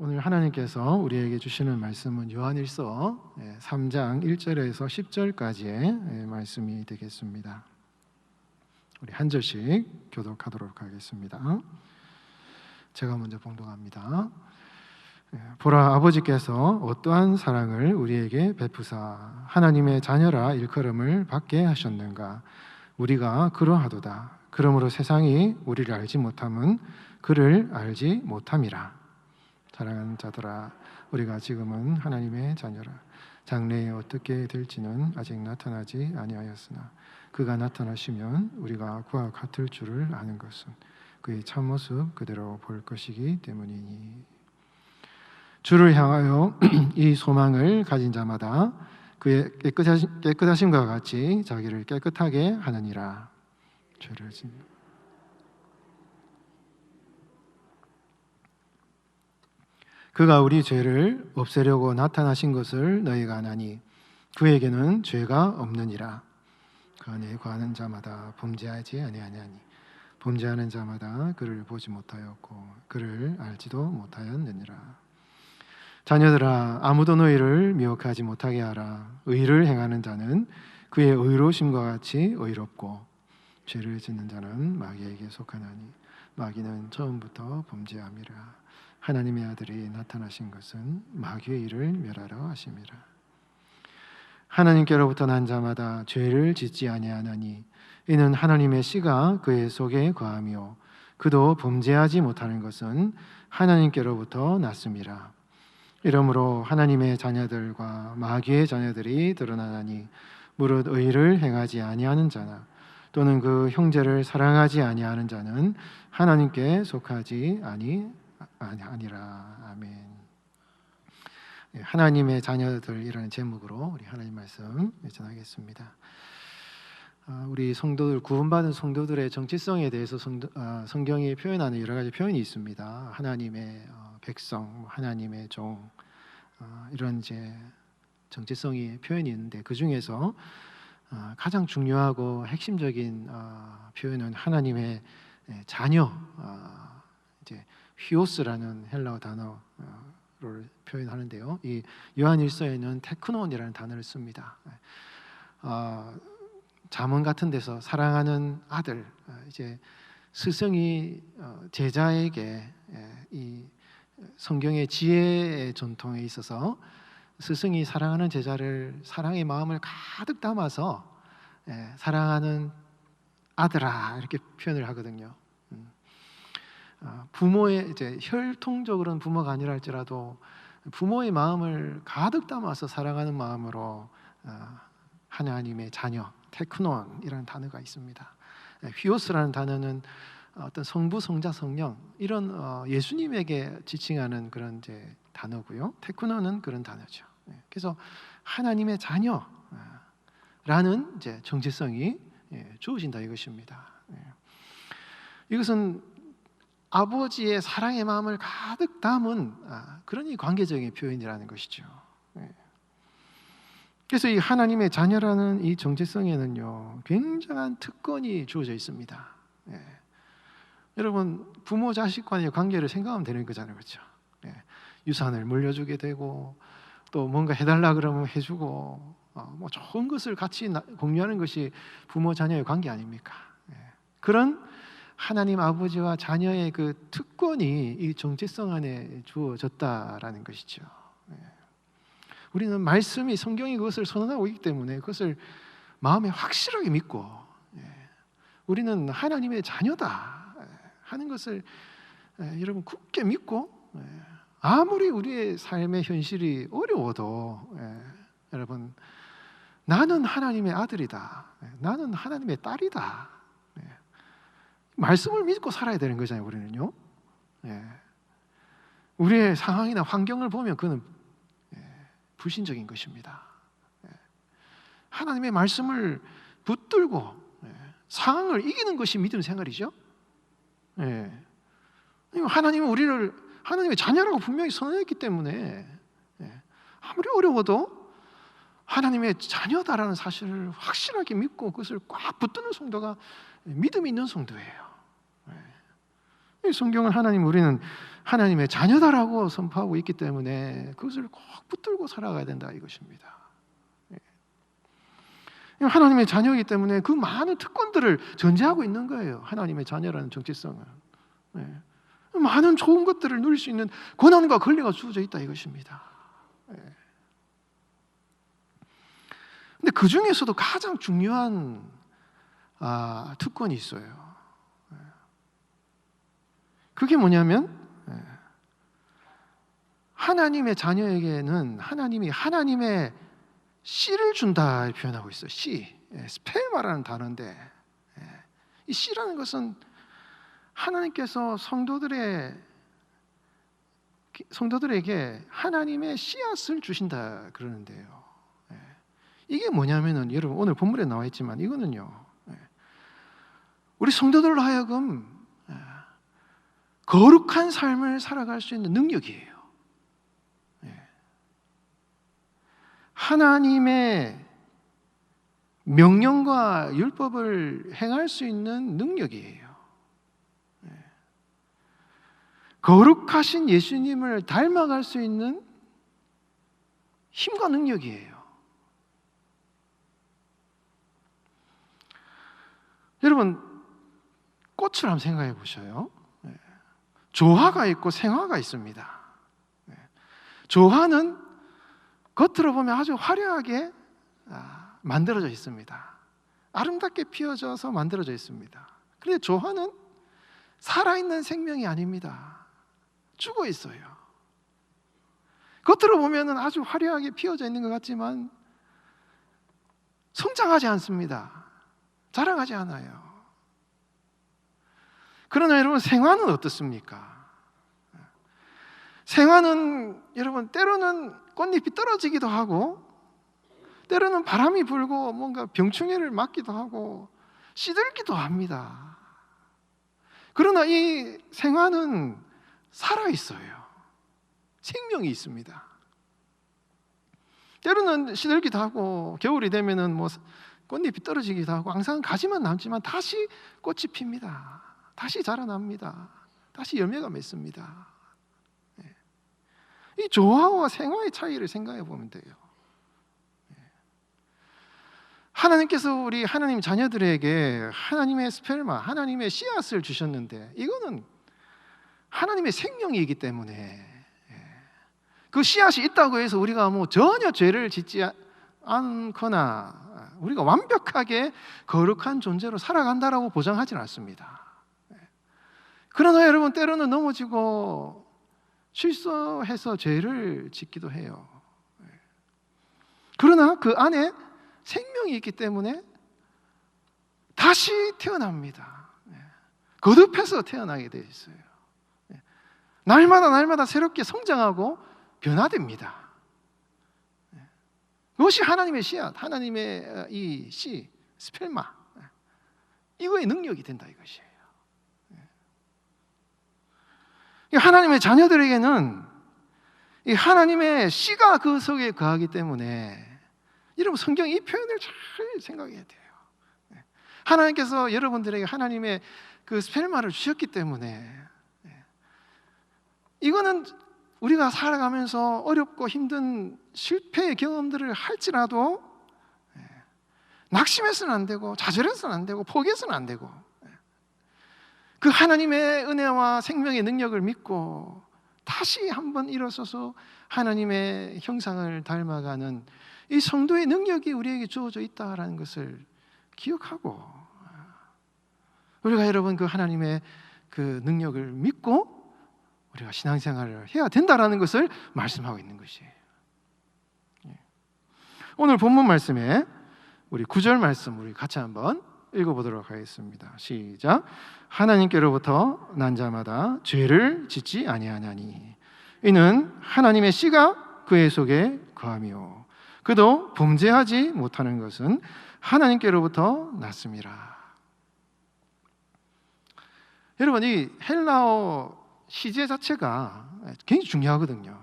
오늘 하나님께서 우리에게 주시는 말씀은 요한일서 3장 1절에서 10절까지의 말씀이 되겠습니다. 우리 한 절씩 교독하도록 하겠습니다. 제가 먼저 봉독합니다. 보라, 아버지께서 어떠한 사랑을 우리에게 베푸사 하나님의 자녀라 일컬음을 받게 하셨는가. 우리가 그러하도다. 그러므로 세상이 우리를 알지 못함은 그를 알지 못함이라. 사랑하는 자들아, 우리가 지금은 하나님의 자녀라. 장래에 어떻게 될지는 아직 나타나지 아니하였으나 그가 나타나시면 우리가 그와 같을 줄을 아는 것은 그의 참모습 그대로 볼 것이기 때문이니. 주를 향하여 이 소망을 가진 자마다 그의 깨끗하심과 같이 자기를 깨끗하게 하느니라. 죄를 짓는 그가 우리 죄를 없애려고 나타나신 것을 너희가 아나니 그에게는 죄가 없느니라. 그 안에 거하는 자마다 범죄하지 아니하냐니 범죄하는 자마다 그를 보지 못하였고 그를 알지도 못하였느니라. 자녀들아, 아무도 너희를 미혹하지 못하게 하라. 의를 행하는 자는 그의 의로우심과 같이 의롭고 죄를 짓는 자는 마귀에게 속하나니 마귀는 처음부터 범죄함이라. 하나님의 아들이 나타나신 것은 마귀의 일을 멸하러 하심이라. 하나님께로부터 난 자마다 죄를 짓지 아니하나니 이는 하나님의 씨가 그의 속에 거하며 그도 범죄하지 못하는 것은 하나님께로부터 났음이라. 이러므로 하나님의 자녀들과 마귀의 자녀들이 드러나나니 무릇 의를 행하지 아니하는 자나 또는 그 형제를 사랑하지 아니하는 자는 하나님께 속하지 아니라. 아멘. 하나님의 자녀들이라는 제목으로 우리 하나님 말씀 전하겠습니다. 우리 성도들, 구원받은 성도들의 정체성에 대해서 성경이 표현하는 여러 가지 표현이 있습니다. 하나님의 백성, 하나님의 종, 이런 이제 정체성이 표현이 있는데 그 중에서 가장 중요하고 핵심적인 표현은 하나님의 자녀, 이제 히오스라는 헬라어 단어를 표현하는데요. 이 요한일서에는 테크논이라는 단어를 씁니다. 잠언 같은 데서 사랑하는 아들, 이제 스승이 제자에게 이 성경의 지혜의 전통에 있어서 스승이 사랑하는 제자를 사랑의 마음을 가득 담아서 사랑하는 아들아 이렇게 표현을 하거든요. 부모의 이제 혈통적으로는 부모가 아니라 할지라도 부모의 마음을 가득 담아서 사랑하는 마음으로 하나님의 자녀, 테크논이라는 단어가 있습니다. 휘오스라는 단어는 어떤 성부, 성자, 성령 이런 예수님에게 지칭하는 그런 이제 단어고요. 테크논은 그런 단어죠. 그래서 하나님의 자녀라는 이제 정체성이 주어진다 이것입니다. 이것은 아버지의 사랑의 마음을 가득 담은 그런 관계적인 표현이라는 것이죠. 그래서 이 하나님의 자녀라는 이 정체성에는요 굉장한 특권이 주어져 있습니다. 여러분, 부모 자식 간의 관계를 생각하면 되는 거잖아요, 그렇죠? 유산을 물려주게 되고 또 뭔가 해달라 그러면 해주고 뭐 좋은 것을 같이 공유하는 것이 부모 자녀의 관계 아닙니까? 그런 하나님 아버지와 자녀의 그 특권이 이 정체성 안에 주어졌다라는 것이죠. 우리는 말씀이 성경이 그것을 선언하고 있기 때문에 그것을 마음에 확실하게 믿고 우리는 하나님의 자녀다 하는 것을 여러분 굳게 믿고 아무리 우리의 삶의 현실이 어려워도 여러분 나는 하나님의 아들이다. 나는 하나님의 딸이다. 말씀을 믿고 살아야 되는 거잖아요, 우리는요. 우리의 상황이나 환경을 보면 그는 불신적인 것입니다. 하나님의 말씀을 붙들고 상황을 이기는 것이 믿음 생활이죠. 하나님은 우리를 하나님의 자녀라고 분명히 선언했기 때문에 아무리 어려워도 하나님의 자녀다라는 사실을 확실하게 믿고 그것을 꽉 붙드는 성도가 믿음이 있는 성도예요. 이 성경은 우리는 하나님의 자녀다라고 선포하고 있기 때문에 그것을 꼭 붙들고 살아가야 된다 이것입니다. 하나님의 자녀이기 때문에 그 많은 특권들을 전제하고 있는 거예요. 하나님의 자녀라는 정체성은. 많은 좋은 것들을 누릴 수 있는 권한과 권리가 주어져 있다 이것입니다. 근데 그 중에서도 가장 중요한 특권이 있어요. 그게 뭐냐면 하나님의 자녀에게는 하나님이 하나님의 씨를 준다 표현하고 있어요. 씨, 스펠마라는 단어인데 이 씨라는 것은 하나님께서 성도들에게 하나님의 씨앗을 주신다 그러는데요. 이게 뭐냐면은 여러분 오늘 본문에 나와 있지만 이거는요, 우리 성도들로 하여금 거룩한 삶을 살아갈 수 있는 능력이에요. 하나님의 명령과 율법을 행할 수 있는 능력이에요. 거룩하신 예수님을 닮아갈 수 있는 힘과 능력이에요. 여러분 꽃을 한번 생각해 보셔요. 조화가 있고 생화가 있습니다. 조화는 겉으로 보면 아주 화려하게 만들어져 있습니다. 아름답게 피어져서 만들어져 있습니다. 그런데 조화는 살아있는 생명이 아닙니다. 죽어 있어요. 겉으로 보면 아주 화려하게 피어져 있는 것 같지만 성장하지 않습니다. 자라가지 않아요. 그러나 여러분 생화는 어떻습니까? 생화는 여러분 때로는 꽃잎이 떨어지기도 하고 때로는 바람이 불고 뭔가 병충해를 맞기도 하고 시들기도 합니다. 그러나 이 생화는 살아있어요. 생명이 있습니다. 때로는 시들기도 하고 겨울이 되면은 뭐 꽃잎이 떨어지기도 하고 항상 가지만 남지만 다시 꽃이 핍니다. 다시 자라납니다. 다시 열매가 맺습니다. 이 조화와 생화의 차이를 생각해 보면 돼요. 하나님께서 우리 하나님 자녀들에게 하나님의 스펠마, 하나님의 씨앗을 주셨는데 이거는 하나님의 생명이기 때문에 그 씨앗이 있다고 해서 우리가 뭐 전혀 죄를 짓지 않거나 우리가 완벽하게 거룩한 존재로 살아간다라고 보장하지는 않습니다. 그러나 여러분 때로는 넘어지고 실수해서 죄를 짓기도 해요. 그러나 그 안에 생명이 있기 때문에 다시 태어납니다. 거듭해서 태어나게 되어 있어요. 날마다 새롭게 성장하고 변화됩니다. 그것이 하나님의 씨앗, 하나님의 이 씨, 스펠마, 이거의 능력이 된다 이것이에요. 하나님의 자녀들에게는 이 하나님의 씨가 그 속에 거하기 때문에 여러분 성경 이 표현을 잘 생각해야 돼요. 하나님께서 여러분들에게 하나님의 그 스펠마를 주셨기 때문에 이거는 우리가 살아가면서 어렵고 힘든 실패의 경험들을 할지라도 낙심해서는 안 되고 좌절해서는 안 되고 포기해서는 안 되고 그 하나님의 은혜와 생명의 능력을 믿고 다시 한번 일어서서 하나님의 형상을 닮아가는 이 성도의 능력이 우리에게 주어져 있다라는 것을 기억하고 우리가 여러분 그 하나님의 그 능력을 믿고 우리가 신앙생활을 해야 된다라는 것을 말씀하고 있는 것이에요. 오늘 본문 말씀에 우리 9절 말씀 우리 같이 한번 읽어보도록 하겠습니다. 시작. 하나님께로부터 난 자마다 죄를 짓지 아니하나니 이는 하나님의 씨가 그의 속에 거하며 그도 범죄하지 못하는 것은 하나님께로부터 났음이라. 여러분 이 헬라어 시제 자체가 굉장히 중요하거든요.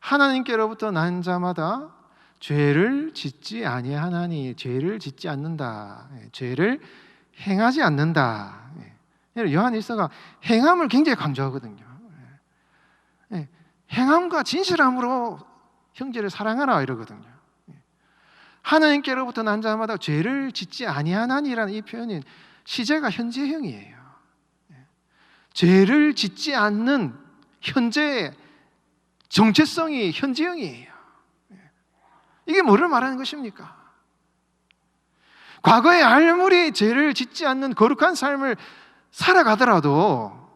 하나님께로부터 난 자마다 죄를 짓지 아니하나니 죄를 짓지 않는다. 죄를 행하지 않는다. 요한 일서가 행함을 굉장히 강조하거든요. 행함과 진실함으로 형제를 사랑하라 이러거든요. 하나님께로부터 난 자마다 죄를 짓지 아니하나니라는 이 표현은 시제가 현재형이에요. 죄를 짓지 않는 현재의 정체성이 현재형이에요. 이게 뭐를 말하는 것입니까? 과거에 아무리 죄를 짓지 않는 거룩한 삶을 살아가더라도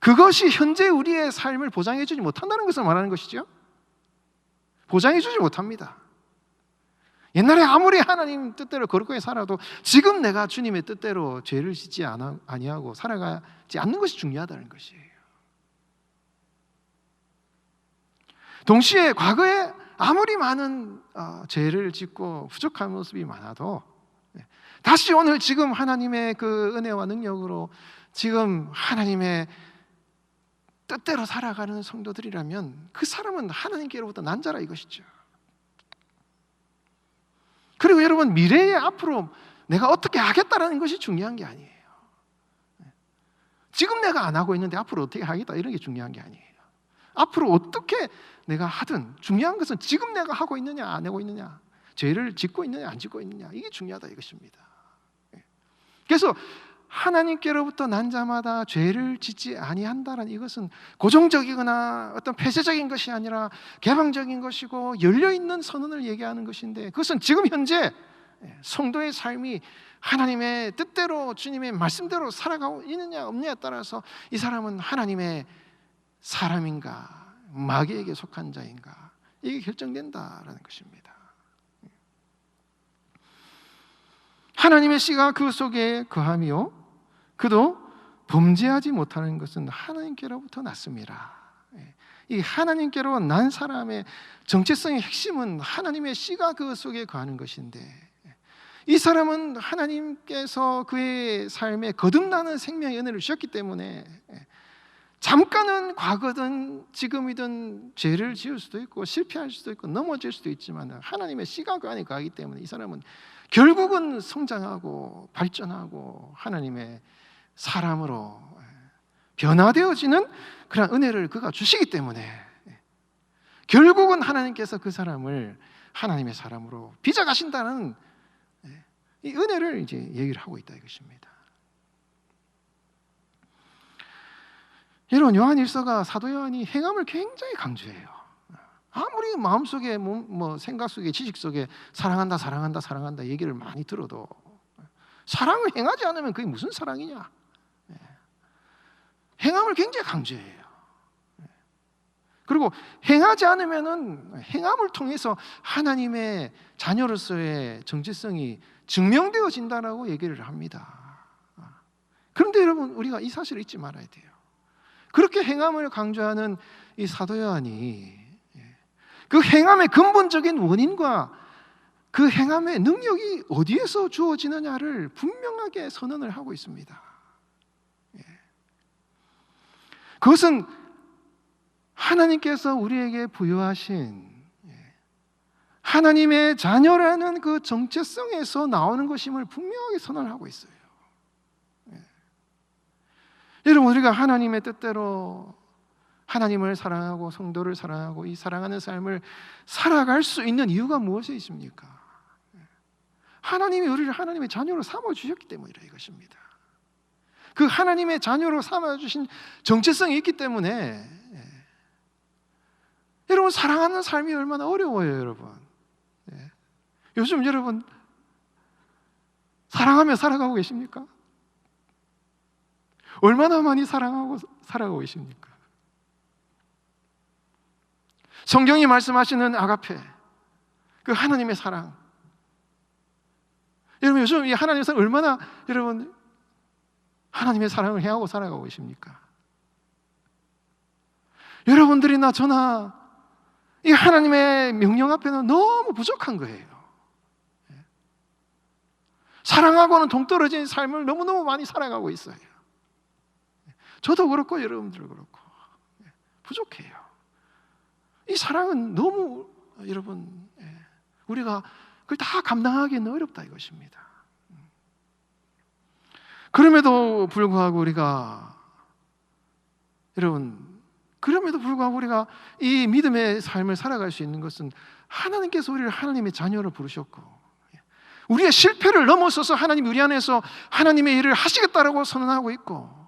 그것이 현재 우리의 삶을 보장해 주지 못한다는 것을 말하는 것이죠. 보장해 주지 못합니다. 옛날에 아무리 하나님 뜻대로 거룩하게 살아도 지금 내가 주님의 뜻대로 죄를 짓지 아니하고 살아가지 않는 것이 중요하다는 것이에요. 동시에 과거에 아무리 많은 죄를 짓고 부족한 모습이 많아도 다시 오늘 지금 하나님의 그 은혜와 능력으로 지금 하나님의 뜻대로 살아가는 성도들이라면 그 사람은 하나님께로부터 난 자라 이것이죠. 그리고 여러분, 미래에 앞으로 내가 어떻게 하겠다라는 것이 중요한 게 아니에요. 지금 내가 안 하고 있는데 앞으로 어떻게 하겠다 이런 게 중요한 게 아니에요. 앞으로 어떻게 내가 하든 중요한 것은 지금 내가 하고 있느냐 안 하고 있느냐, 죄를 짓고 있느냐 안 짓고 있느냐, 이게 중요하다 이것입니다. 그래서 하나님께로부터 난 자마다 죄를 짓지 아니한다는 이것은 고정적이거나 어떤 폐쇄적인 것이 아니라 개방적인 것이고 열려있는 선언을 얘기하는 것인데, 그것은 지금 현재 성도의 삶이 하나님의 뜻대로 주님의 말씀대로 살아가고 있느냐 없느냐에 따라서 이 사람은 하나님의 사람인가 마귀에게 속한 자인가 이게 결정된다라는 것입니다. 하나님의 씨가 그 속에 거하며 그도 범죄하지 못하는 것은 하나님께로부터 났습니다. 이 하나님께로 난 사람의 정체성의 핵심은 하나님의 씨가 그 속에 거하는 것인데, 이 사람은 하나님께서 그의 삶에 거듭나는 생명의 은혜를 주셨기 때문에 잠깐은 과거든 지금이든 죄를 지을 수도 있고 실패할 수도 있고 넘어질 수도 있지만 하나님의 씨가 그 안에 거하기 때문에 이 사람은 결국은 성장하고 발전하고 하나님의 사람으로 변화되어지는 그런 은혜를 그가 주시기 때문에 결국은 하나님께서 그 사람을 하나님의 사람으로 빚어가신다는 이 은혜를 이제 얘기를 하고 있다 이것입니다. 여러분, 요한일서가 사도 요한이 행함을 굉장히 강조해요. 아무리 마음속에 뭐 생각 속에 지식 속에 사랑한다 사랑한다 사랑한다 얘기를 많이 들어도 사랑을 행하지 않으면 그게 무슨 사랑이냐. 행함을 굉장히 강조해요. 그리고 행하지 않으면은 행함을 통해서 하나님의 자녀로서의 정체성이 증명되어진다라고 얘기를 합니다. 그런데 여러분, 우리가 이 사실을 잊지 말아야 돼요. 그렇게 행함을 강조하는 이 사도 요한이 그 행함의 근본적인 원인과 그 행함의 능력이 어디에서 주어지느냐를 분명하게 선언을 하고 있습니다. 그것은 하나님께서 우리에게 부여하신 하나님의 자녀라는 그 정체성에서 나오는 것임을 분명하게 선언을 하고 있어요. 여러분, 우리가 하나님의 뜻대로 하나님을 사랑하고 성도를 사랑하고 이 사랑하는 삶을 살아갈 수 있는 이유가 무엇에 있습니까? 하나님이 우리를 하나님의 자녀로 삼아주셨기 때문이라 이것입니다. 그 하나님의 자녀로 삼아주신 정체성이 있기 때문에 여러분, 사랑하는 삶이 얼마나 어려워요, 여러분. 요즘 여러분 사랑하며 살아가고 계십니까? 얼마나 많이 사랑하고 살아가고 계십니까? 성경이 말씀하시는 아가페, 그 하나님의 사랑. 여러분, 요즘 이 하나님의 사랑 얼마나 여러분 하나님의 사랑을 행하고 살아가고 계십니까? 여러분들이나 저나 이 하나님의 명령 앞에는 너무 부족한 거예요. 사랑하고는 동떨어진 삶을 너무너무 많이 살아가고 있어요. 저도 그렇고 여러분들 그렇고 부족해요. 이 사랑은 너무 여러분 우리가 그걸 다 감당하기는 어렵다 이것입니다. 그럼에도 불구하고 우리가 여러분 그럼에도 불구하고 우리가 이 믿음의 삶을 살아갈 수 있는 것은 하나님께서 우리를 하나님의 자녀로 부르셨고, 우리의 실패를 넘어서서 하나님이 우리 안에서 하나님의 일을 하시겠다라고 선언하고 있고,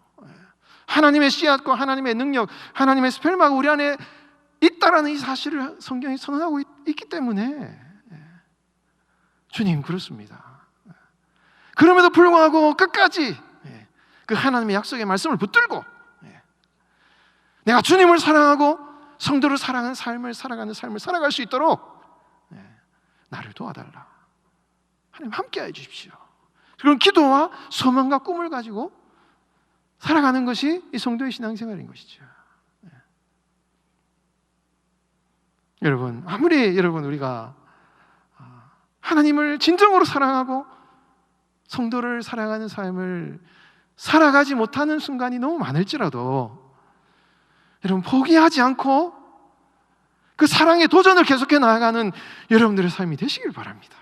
하나님의 씨앗과 하나님의 능력, 하나님의 스펠마가 우리 안에 있다라는 이 사실을 성경이 선언하고 있기 때문에 주님 그렇습니다. 그럼에도 불구하고 끝까지 그 하나님의 약속의 말씀을 붙들고 내가 주님을 사랑하고 성도를 사랑하는 삶을 살아가는 삶을 살아갈 수 있도록 나를 도와달라. 하나님 함께해 주십시오. 그런 기도와 소망과 꿈을 가지고 살아가는 것이 이 성도의 신앙생활인 것이죠. 여러분, 아무리 우리가 하나님을 진정으로 사랑하고 성도를 사랑하는 삶을 살아가지 못하는 순간이 너무 많을지라도 여러분 포기하지 않고 그 사랑의 도전을 계속해 나아가는 여러분들의 삶이 되시길 바랍니다.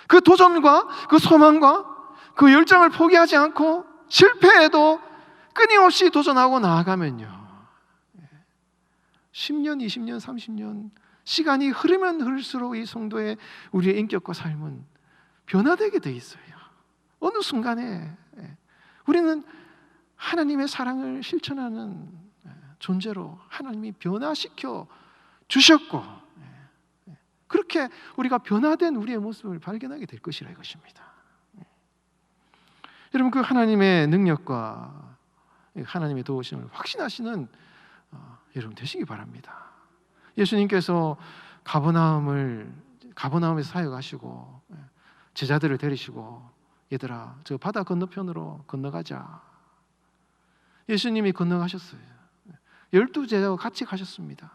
그 도전과 그 소망과 그 열정을 포기하지 않고 실패해도 끊임없이 도전하고 나아가면요, 10년, 20년, 30년 시간이 흐르면 흐를수록 이 성도의 우리의 인격과 삶은 변화되게 돼 있어요. 어느 순간에 우리는 하나님의 사랑을 실천하는 존재로 하나님이 변화시켜 주셨고, 그렇게 우리가 변화된 우리의 모습을 발견하게 될 것이라 이것입니다. 여러분, 그 하나님의 능력과 하나님의 도우심을 확신하시는 여러분 되시기 바랍니다. 예수님께서 가버나움에서 사역하시고 제자들을 데리시고 얘들아 저 바다 건너편으로 건너가자. 예수님이 건너가셨어요. 12제자와 같이 가셨습니다.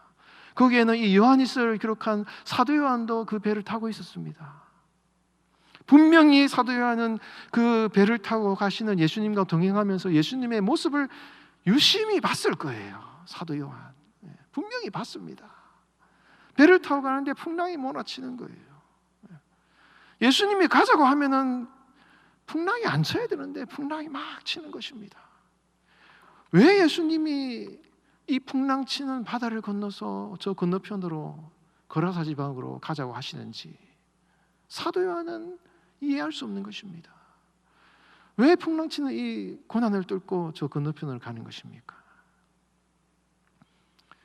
거기에는 이 요한일서를 기록한 사도 요한도 그 배를 타고 있었습니다. 분명히 사도 요한은 그 배를 타고 가시는 예수님과 동행하면서 예수님의 모습을 유심히 봤을 거예요. 사도 요한 분명히 봤습니다. 배를 타고 가는데 풍랑이 몰아치는 거예요. 예수님이 가자고 하면은 풍랑이 안 쳐야 되는데 풍랑이 막 치는 것입니다. 왜 예수님이 이 풍랑 치는 바다를 건너서 저 건너편으로 거라사 지방으로 가자고 하시는지 사도 요한은 이해할 수 없는 것입니다. 왜 풍랑 치는 이 고난을 뚫고 저 건너편으로 가는 것입니까?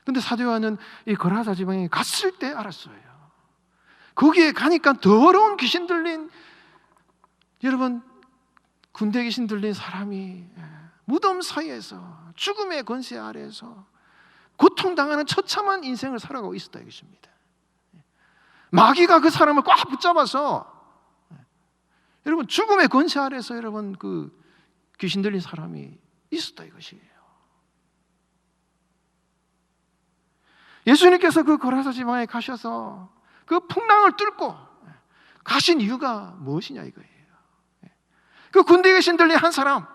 근데 사도 요한은 이 거라사 지방에 갔을 때 알았어요. 거기에 가니까 더러운 귀신 들린, 여러분 군대 귀신 들린 사람이 무덤 사이에서 죽음의 권세 아래에서 고통당하는 처참한 인생을 살아가고 있었다 이것입니다. 마귀가 그 사람을 꽉 붙잡아서 여러분 죽음의 권세 아래에서 여러분 그 귀신 들린 사람이 있었다 이것이에요. 예수님께서 그 거라사 지방에 가셔서 그 풍랑을 뚫고 가신 이유가 무엇이냐 이거예요. 그 군대 귀신 들린 한 사람,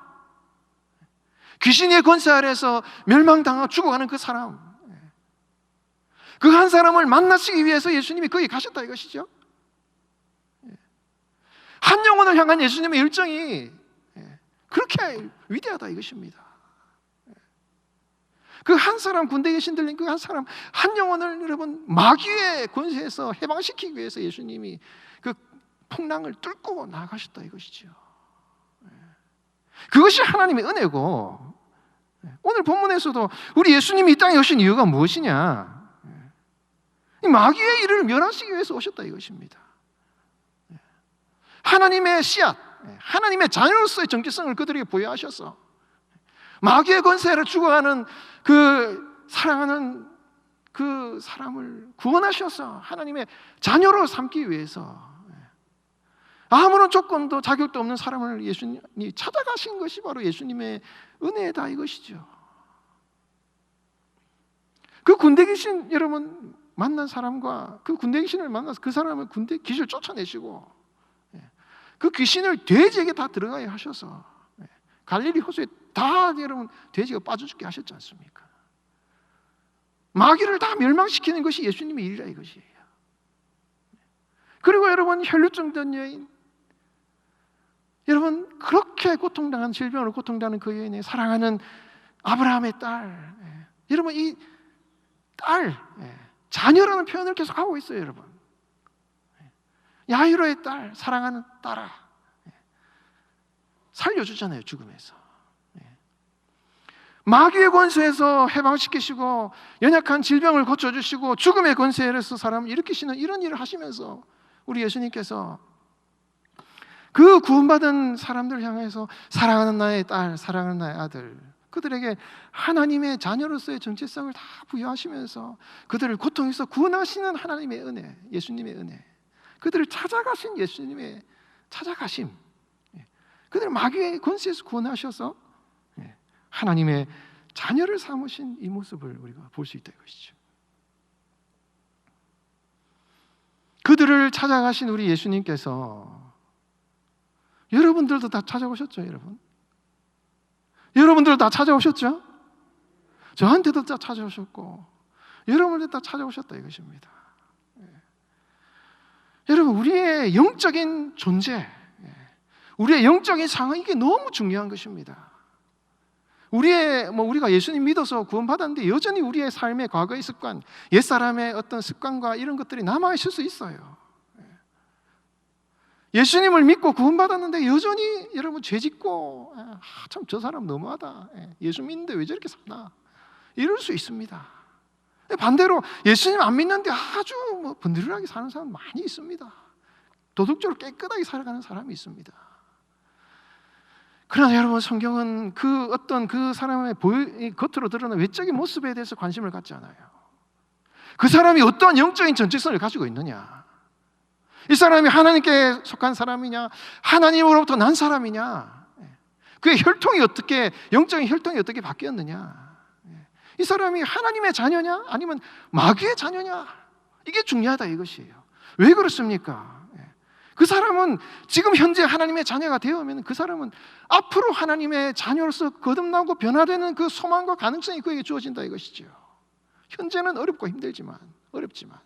귀신의 권세 아래에서 멸망당하고 죽어가는 그 사람, 그 한 사람을 만나시기 위해서 예수님이 거기 가셨다 이것이죠. 한 영혼을 향한 예수님의 열정이 그렇게 위대하다 이것입니다. 그 한 사람, 군대 귀신 들린 그 한 사람 한 영혼을 여러분 마귀의 권세에서 해방시키기 위해서 예수님이 그 풍랑을 뚫고 나가셨다 이것이죠. 그것이 하나님의 은혜고, 오늘 본문에서도 우리 예수님이 이 땅에 오신 이유가 무엇이냐, 이 마귀의 일을 멸하시기 위해서 오셨다 이것입니다. 하나님의 씨앗, 하나님의 자녀로서의 정체성을 그들에게 부여하셔서 마귀의 권세를 죽어가는 그 사랑하는 그 사람을 구원하셔서 하나님의 자녀로 삼기 위해서 아무런 조건도 자격도 없는 사람을 예수님이 찾아가신 것이 바로 예수님의 은혜다 이것이죠. 그 군대 귀신 여러분 만난 사람과 그 군대 귀신을 만나서 그 사람을 군대 귀신을 쫓아내시고 그 귀신을 돼지에게 다 들어가게 하셔서 갈릴리 호수에 다 여러분 돼지가 빠져 죽게 하셨지 않습니까? 마귀를 다 멸망시키는 것이 예수님의 일이라 이것이에요. 그리고 여러분 혈루증 든 여인, 여러분 그렇게 고통당한 질병으로 고통당하는 그 여인의 사랑하는 아브라함의 딸, 여러분 이 딸, 자녀라는 표현을 계속 하고 있어요, 여러분. 야이로의 딸, 사랑하는 딸아. 살려주잖아요, 죽음에서. 마귀의 권세에서 해방시키시고 연약한 질병을 고쳐주시고 죽음의 권세에서 사람을 일으키시는 이런 일을 하시면서 우리 예수님께서 그 구원받은 사람들을 향해서 사랑하는 나의 딸, 사랑하는 나의 아들, 그들에게 하나님의 자녀로서의 정체성을 다 부여하시면서 그들을 고통에서 구원하시는 하나님의 은혜, 예수님의 은혜, 그들을 찾아가신 예수님의 찾아가심, 그들을 마귀의 권세에서 구원하셔서 하나님의 자녀를 삼으신 이 모습을 우리가 볼 수 있다 이것이죠. 그들을 찾아가신 우리 예수님께서 여러분들도 다 찾아오셨죠, 여러분? 여러분들도 다 찾아오셨죠? 저한테도 다 찾아오셨고 여러분들도 다 찾아오셨다 이것입니다. 여러분, 우리의 영적인 존재, 우리의 영적인 상황, 이게 너무 중요한 것입니다. 우리가 예수님 믿어서 구원받았는데 여전히 우리의 삶의 과거의 습관, 옛사람의 어떤 습관과 이런 것들이 남아있을 수 있어요. 예수님을 믿고 구원받았는데 여전히 여러분 죄짓고 참 저 사람 너무하다, 예수 믿는데 왜 저렇게 사나, 이럴 수 있습니다. 반대로 예수님 안 믿는데 아주 번들하게 사는 사람 많이 있습니다. 도덕적으로 깨끗하게 살아가는 사람이 있습니다. 그러나 여러분, 성경은 그 사람의 겉으로 드러나는 외적인 모습에 대해서 관심을 갖지 않아요. 그 사람이 어떠한 영적인 정체성을 가지고 있느냐, 이 사람이 하나님께 속한 사람이냐, 하나님으로부터 난 사람이냐, 그의 영적인 혈통이 어떻게 바뀌었느냐, 이 사람이 하나님의 자녀냐 아니면 마귀의 자녀냐, 이게 중요하다 이것이에요. 왜 그렇습니까? 그 사람은 지금 현재 하나님의 자녀가 되어오면 그 사람은 앞으로 하나님의 자녀로서 거듭나고 변화되는 그 소망과 가능성이 그에게 주어진다 이것이죠. 현재는 어렵고 힘들지만, 어렵지만.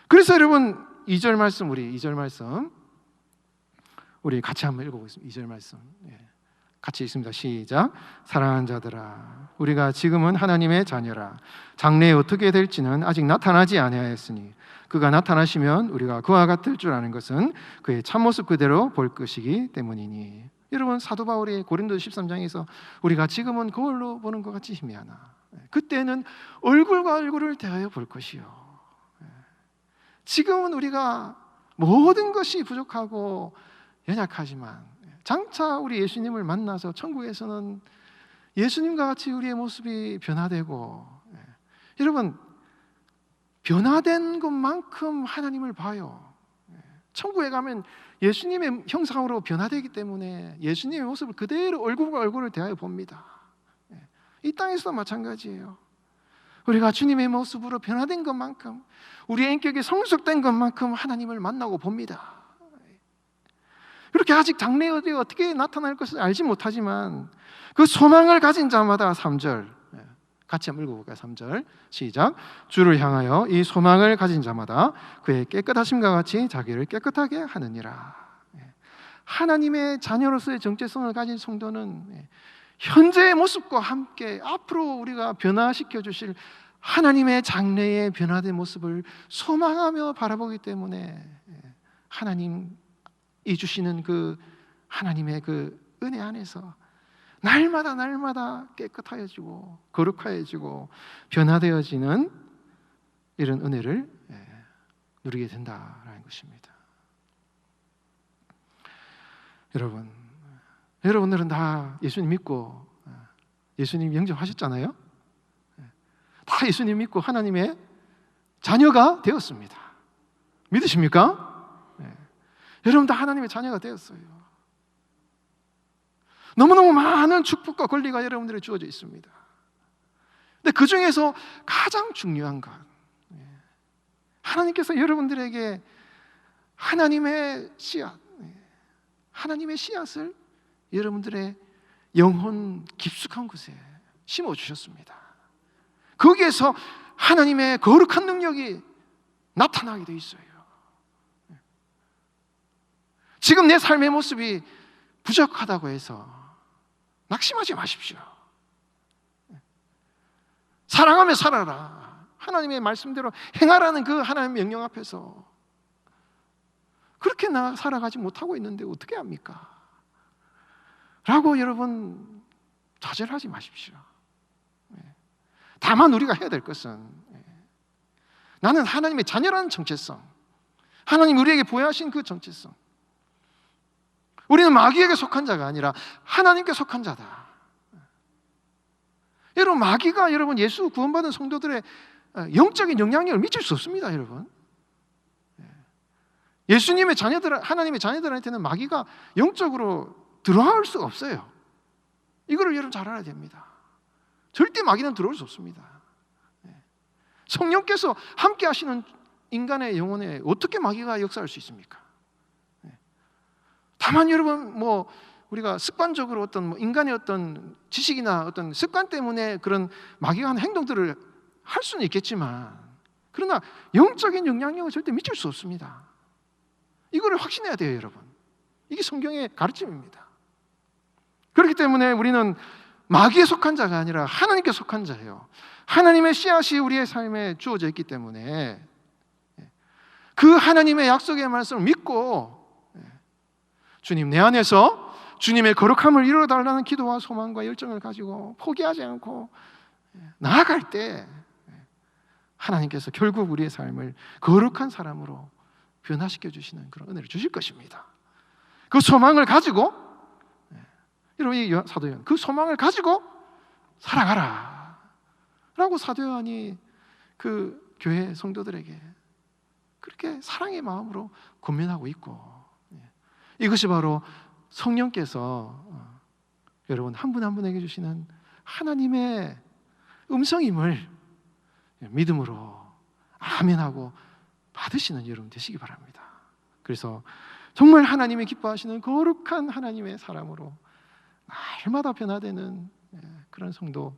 그래서 여러분, 2절 말씀 우리 같이 한번 읽어보겠습니다. 2절 말씀 같이 읽습니다. 시작. 사랑하는 자들아, 우리가 지금은 하나님의 자녀라. 장래에 어떻게 될지는 아직 나타나지 아니하였으니 그가 나타나시면 우리가 그와 같을 줄 아는 것은 그의 참모습 그대로 볼 것이기 때문이니. 여러분, 사도 바울이 고린도서 13장에서 우리가 지금은 거울로 보는 것 같이 희미하나 그때는 얼굴과 얼굴을 대하여 볼 것이요. 지금은 우리가 모든 것이 부족하고 연약하지만 장차 우리 예수님을 만나서 천국에서는 예수님과 같이 우리의 모습이 변화되고, 여러분, 변화된 것만큼 하나님을 봐요. 천국에 가면 예수님의 형상으로 변화되기 때문에 예수님의 모습을 그대로 얼굴과 얼굴을 대하여 봅니다. 이 땅에서도 마찬가지예요. 우리가 주님의 모습으로 변화된 것만큼, 우리의 인격이 성숙된 것만큼 하나님을 만나고 봅니다. 그렇게 아직 장래에 어떻게 나타날 것을 알지 못하지만 그 소망을 가진 자마다, 3절 같이 한번 읽어볼까요? 3절 시작. 주를 향하여 이 소망을 가진 자마다 그의 깨끗하심과 같이 자기를 깨끗하게 하느니라. 하나님의 자녀로서의 정체성을 가진 성도는 현재의 모습과 함께 앞으로 우리가 변화시켜 주실 하나님의 장래의 변화된 모습을 소망하며 바라보기 때문에 하나님이 주시는 그 하나님의 그 은혜 안에서 날마다 깨끗하여지고 거룩하여지고 변화되어지는 이런 은혜를 누리게 된다라는 것입니다. 여러분들은 다 예수님 믿고 예수님 영접하셨잖아요. 다 예수님 믿고 하나님의 자녀가 되었습니다. 믿으십니까? 여러분 다 하나님의 자녀가 되었어요. 너무너무 많은 축복과 권리가 여러분들에게 주어져 있습니다. 근데 그 중에서 가장 중요한 것, 하나님께서 여러분들에게 하나님의 씨앗을 여러분들의 영혼 깊숙한 곳에 심어주셨습니다. 거기에서 하나님의 거룩한 능력이 나타나게 돼 있어요. 지금 내 삶의 모습이 부족하다고 해서 낙심하지 마십시오. 사랑하며 살아라. 하나님의 말씀대로 행하라는 그 하나님의 명령 앞에서 그렇게 나 살아가지 못하고 있는데 어떻게 합니까? 라고 여러분 좌절하지 마십시오. 다만 우리가 해야 될 것은 나는 하나님의 자녀라는 정체성, 하나님 우리에게 부여하신 그 정체성, 우리는 마귀에게 속한 자가 아니라 하나님께 속한 자다. 여러분, 마귀가 여러분 예수 구원받은 성도들의 영적인 영향력을 미칠 수 없습니다. 여러분, 예수님의 자녀들, 하나님의 자녀들한테는 마귀가 영적으로 들어올 수가 없어요. 이거를 여러분 잘 알아야 됩니다. 절대 마귀는 들어올 수 없습니다. 성령께서 함께 하시는 인간의 영혼에 어떻게 마귀가 역사할 수 있습니까? 다만 여러분 우리가 습관적으로 어떤 인간의 어떤 지식이나 어떤 습관 때문에 그런 마귀가 하는 행동들을 할 수는 있겠지만, 그러나 영적인 영향력을 절대 미칠 수 없습니다. 이거를 확신해야 돼요, 여러분. 이게 성경의 가르침입니다. 그렇기 때문에 우리는 마귀에 속한 자가 아니라 하나님께 속한 자예요. 하나님의 씨앗이 우리의 삶에 주어져 있기 때문에 그 하나님의 약속의 말씀을 믿고 주님 내 안에서 주님의 거룩함을 이루어달라는 기도와 소망과 열정을 가지고 포기하지 않고 나아갈 때 하나님께서 결국 우리의 삶을 거룩한 사람으로 변화시켜 주시는 그런 은혜를 주실 것입니다. 그 소망을 가지고 여러분, 이 사도 요한 그 소망을 가지고 살아가라 라고 사도 요한이 그 교회 성도들에게 그렇게 사랑의 마음으로 권면하고 있고, 이것이 바로 성령께서 여러분 한 분 한 분에게 주시는 하나님의 음성임을 믿음으로 아멘하고 받으시는 여러분 되시기 바랍니다. 그래서 정말 하나님이 기뻐하시는 거룩한 하나님의 사람으로 날마다 변화되는 그런 성도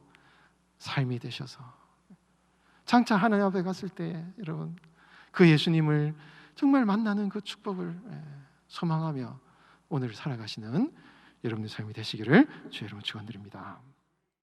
삶이 되셔서 장차 하나님 앞에 갔을 때 여러분 그 예수님을 정말 만나는 그 축복을 소망하며 오늘 살아가시는 여러분의 삶이 되시기를 주의 이름으로 축원드립니다.